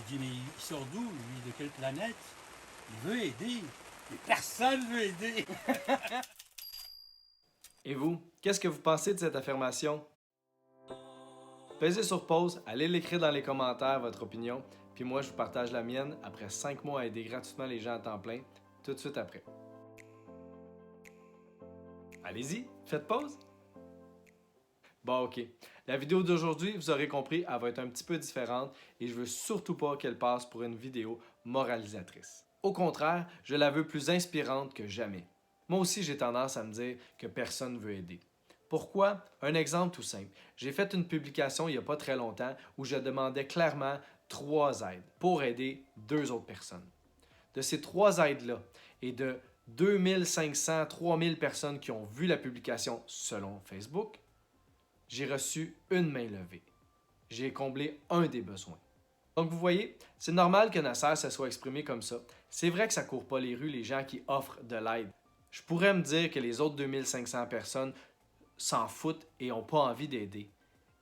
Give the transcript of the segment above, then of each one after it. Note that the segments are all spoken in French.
Tu dis, mais il sort d'où, lui? De quelle planète? Il veut aider. Mais personne veut aider. Et vous, qu'est-ce que vous pensez de cette affirmation? Pesez sur pause, allez l'écrire dans les commentaires, votre opinion, puis moi je vous partage la mienne après 5 mois à aider gratuitement les gens à temps plein, tout de suite après. Allez-y, faites pause! Bon, ok. La vidéo d'aujourd'hui, vous aurez compris, elle va être un petit peu différente et je veux surtout pas qu'elle passe pour une vidéo moralisatrice. Au contraire, je la veux plus inspirante que jamais. Moi aussi, j'ai tendance à me dire que personne ne veut aider. Pourquoi? Un exemple tout simple. J'ai fait une publication il n'y a pas très longtemps où je demandais clairement 3 aides pour aider 2 autres personnes. De ces 3 aides-là et de 2500, 3000 personnes qui ont vu la publication selon Facebook, j'ai reçu une main levée. J'ai comblé un des besoins. Donc vous voyez, c'est normal que Nasser se soit exprimé comme ça. C'est vrai que ça court pas les rues les gens qui offrent de l'aide. Je pourrais me dire que les autres 2500 personnes s'en foutent et n'ont pas envie d'aider.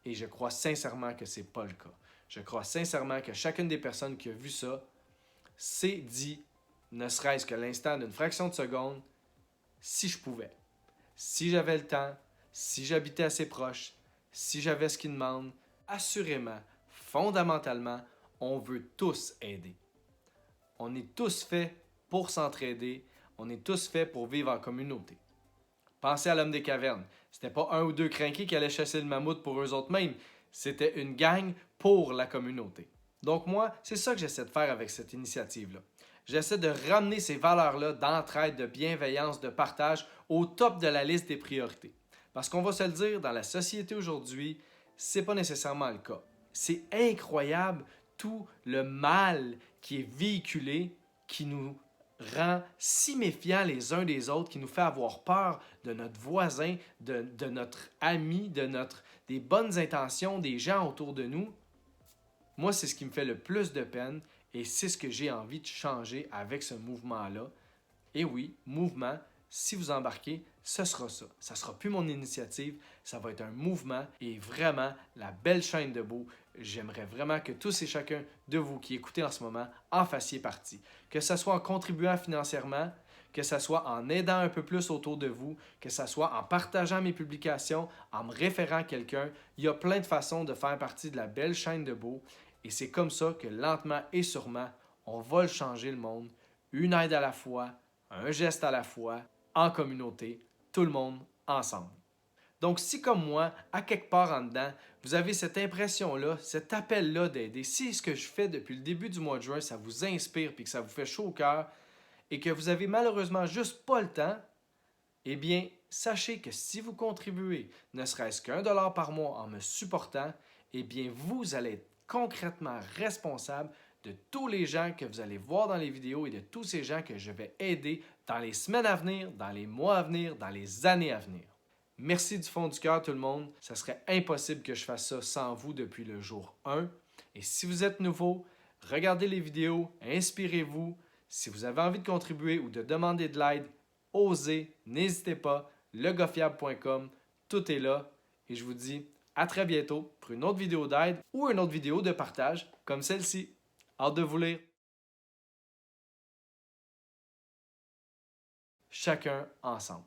Et je crois sincèrement que c'est pas le cas. Je crois sincèrement que chacune des personnes qui a vu ça s'est dit, ne serait-ce que l'instant d'une fraction de seconde, si je pouvais, si j'avais le temps, si j'habitais assez proche, si j'avais ce qu'ils demandent, assurément, fondamentalement, on veut tous aider. On est tous faits pour s'entraider, on est tous faits pour vivre en communauté. Pensez à l'homme des cavernes. C'était pas un ou deux crinqués qui allaient chasser le mammouth pour eux autres mêmes. C'était une gang pour la communauté. Donc moi, c'est ça que j'essaie de faire avec cette initiative-là. J'essaie de ramener ces valeurs-là d'entraide, de bienveillance, de partage au top de la liste des priorités. Parce qu'on va se le dire, dans la société aujourd'hui, c'est pas nécessairement le cas. C'est incroyable tout le mal qui est véhiculé, qui nous rend si méfiants les uns des autres, qui nous fait avoir peur de notre voisin, de notre ami, des bonnes intentions des gens autour de nous. Moi, c'est ce qui me fait le plus de peine et c'est ce que j'ai envie de changer avec ce mouvement-là. Et oui, mouvement, si vous embarquez, ce sera ça. Ça ne sera plus mon initiative, ça va être un mouvement et vraiment la belle chaîne debout. J'aimerais vraiment que tous et chacun de vous qui écoutez en ce moment en fassiez partie. Que ce soit en contribuant financièrement, que ce soit en aidant un peu plus autour de vous, que ce soit en partageant mes publications, en me référant à quelqu'un. Il y a plein de façons de faire partie de la belle chaîne debout et c'est comme ça que lentement et sûrement, on va le changer le monde, une aide à la fois, un geste à la fois, en communauté, tout le monde ensemble. Donc si comme moi, à quelque part en dedans, vous avez cette impression-là, cet appel-là d'aider, si ce que je fais depuis le début du mois de juin, ça vous inspire et que ça vous fait chaud au cœur, et que vous avez malheureusement juste pas le temps, eh bien, sachez que si vous contribuez ne serait-ce qu'1$ par mois en me supportant, eh bien, vous allez être concrètement responsable de tous les gens que vous allez voir dans les vidéos et de tous ces gens que je vais aider dans les semaines à venir, dans les mois à venir, dans les années à venir. Merci du fond du cœur tout le monde. Ça serait impossible que je fasse ça sans vous depuis le jour 1. Et si vous êtes nouveau, regardez les vidéos, inspirez-vous. Si vous avez envie de contribuer ou de demander de l'aide, osez, n'hésitez pas, legofiable.com, tout est là. Et je vous dis à très bientôt pour une autre vidéo d'aide ou une autre vidéo de partage comme celle-ci. Hâte de vous lire. Chacun ensemble.